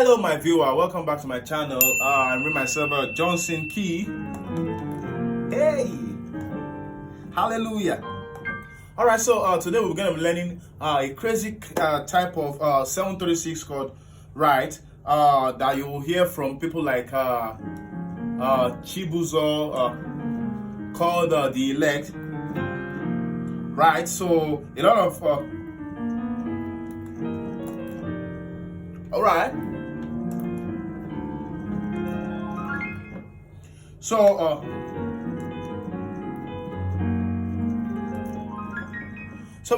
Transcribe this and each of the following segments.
Hello my viewer, welcome back to my channel. I'm with myself, Johnsonkeyz. Hey, hallelujah. All right, so today we're going to be learning a crazy type of 736 chord, right? That you will hear from people like Chibuzo, called the elect, right? So a lot of all right. So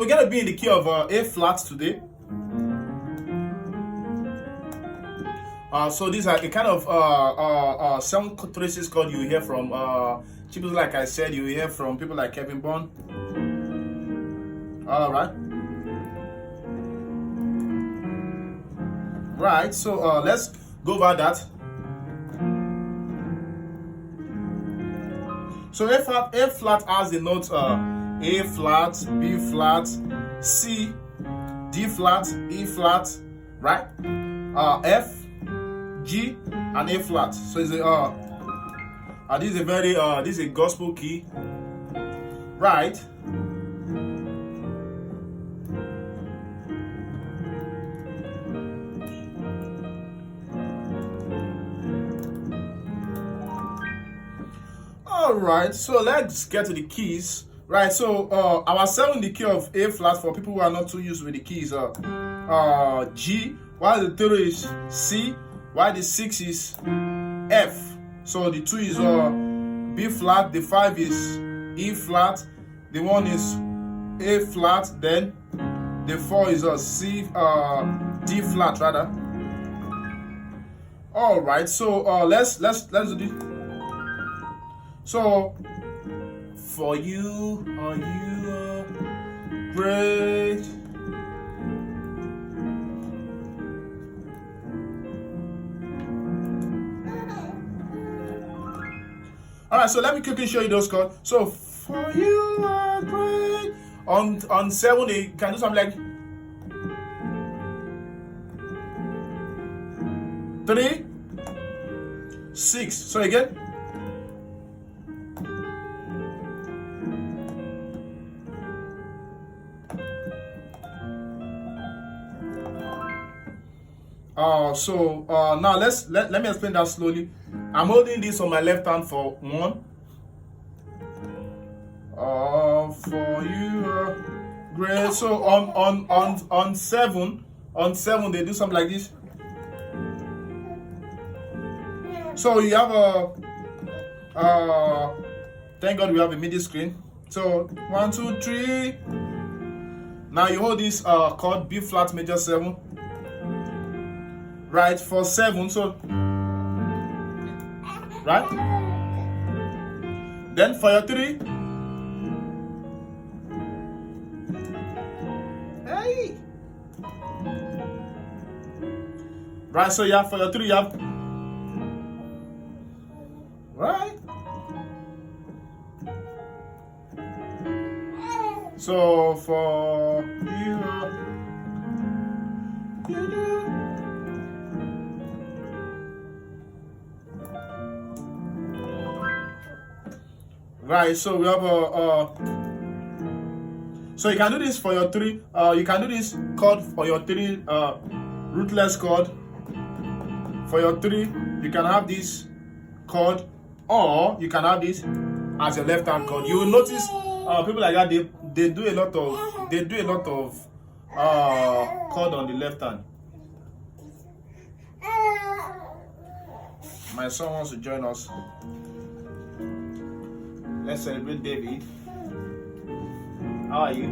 we're gonna be in the key of A flat today. So these are the kind of 736 chord you hear from people like I said, you hear from people like Kevin Bond. All right. Right. So let's go over that. So A flat has the notes A flat, B flat, C, D flat, E flat, right? F, G, and A flat. So it's a this is a very this is a gospel key, right? All right, so let's get to the keys. Right, so our 7 in the key of A flat for people who are not too used with the keys G, while the 3 is C, while the 6 is F. So the 2 is B flat, the 5 is E flat, the 1 is A flat, then the 4 is C, D flat rather. All right, so let's do this. So for you, are you great? All right, so let me quickly show you those chords. So for you are great. On 7, you can do something like 3, 6. So again. Now let me explain that slowly. I'm holding this on my left hand for 1. For you great. So on 7 they do something like this. So you have thank God we have a MIDI screen. So 1, 2, 3. Now you hold this chord B flat major 7. Right, for 7, so right, then for your 3, hey, right, so you have for your 3 you have right, so for you right, so we have so you can do this for your 3. You can do this chord for your 3 rootless chord. For your 3, you can have this chord, or you can have this as your left hand chord. You will notice people like that they do a lot of chord on the left hand. My son wants to join us. Let's celebrate David. How are you?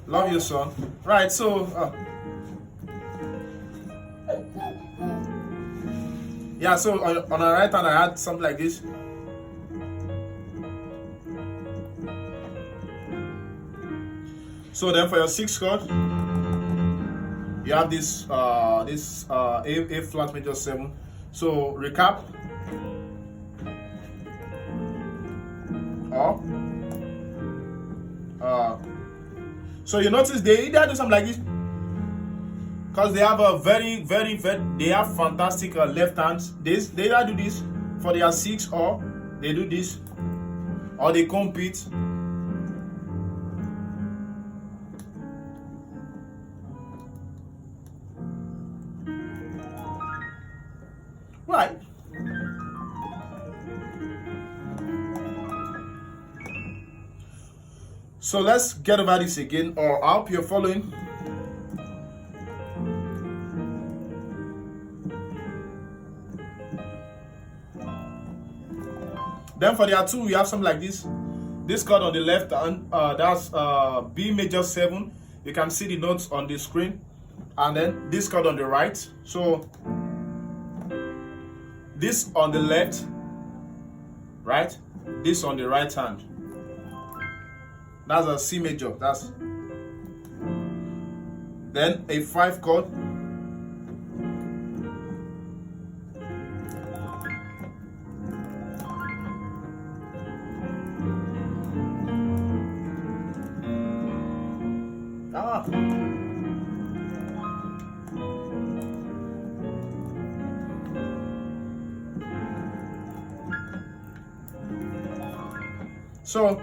Love you, son. Right, so yeah, so on the right hand I had something like this. So then for your 6th chord, you have this A flat major 7. So recap. So you notice they either do something like this because they have a very, they have fantastic left hands. They either do this for their six, or they do this, or they compete. Right. So let's get over this again, or I hope you're following. Then for the two, we have something like this. This chord on the left hand, that's B major 7. You can see the notes on the screen. And then this chord on the right. So this on the left, right? This on the right hand. That's a C major. That's then a 5 chord. So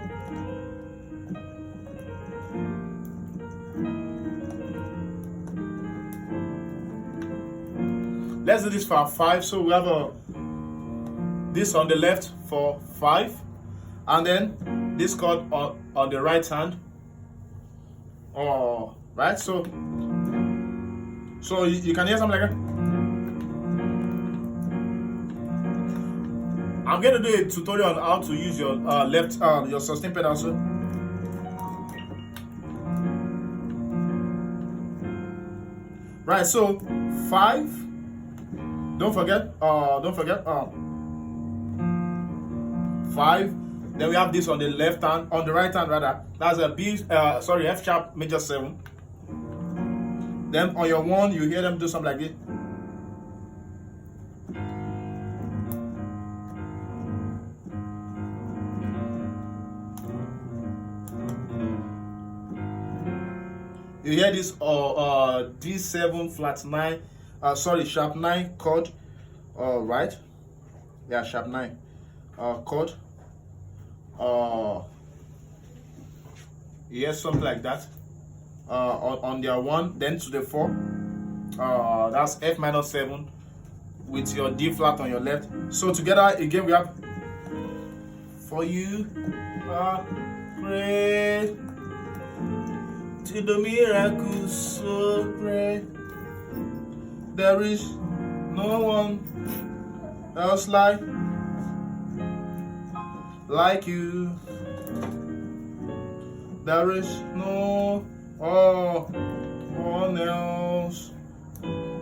let's do this for 5. So we have this on the left for 5, and then this chord on the right hand. Right, so you can hear something like that. I'm going to do a tutorial on how to use your left your sustain pedal. So right, so 5. Don't forget 5. Then we have this on the left hand, on the right hand rather. That's a B, F sharp major 7. Then on your 1, you hear them do something like this. You hear this D7 flat 9, sharp 9 chord, right? Yeah, sharp 9 chord. Yes, something like that. On their 1, then to the 4. That's F minor 7 with your D flat on your left. So together again we have for you pray to the miracle so great. There is no one else like you. There is no one else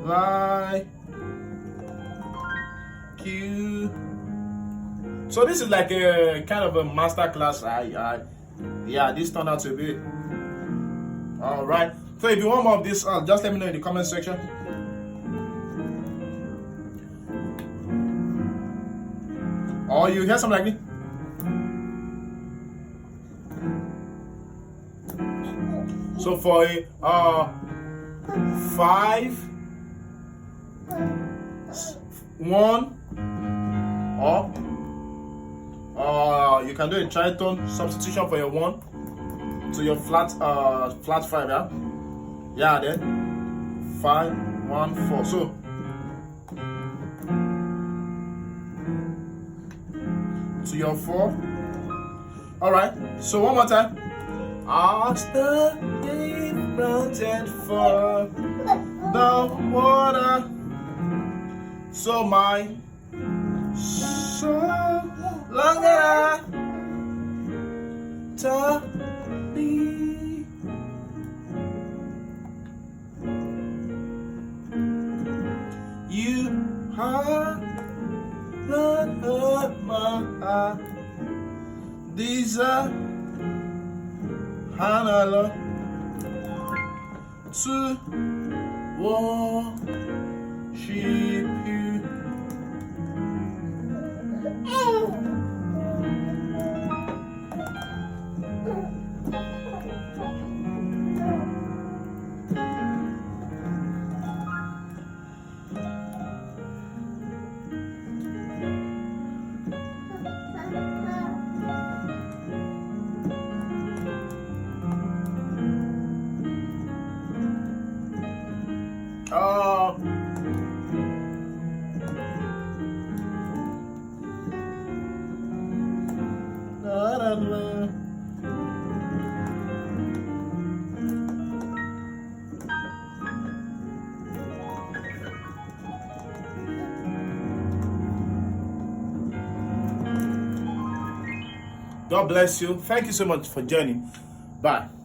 like you. So this is like a kind of a masterclass. Yeah, this turned out to be. All right. So if you want more of this, just let me know in the comment section. Or you hear something like this. So for a 5, 1, or you can do a tritone substitution for your 1 to your flat 5, yeah. Yeah, then 5, 1, 4. So to your 4. All right. So one more time. Ask the deep mountain for the water, so my soul longer to be. You are not hurt my heart. These are Hanala to worship you. God bless you. Thank you so much for joining. Bye.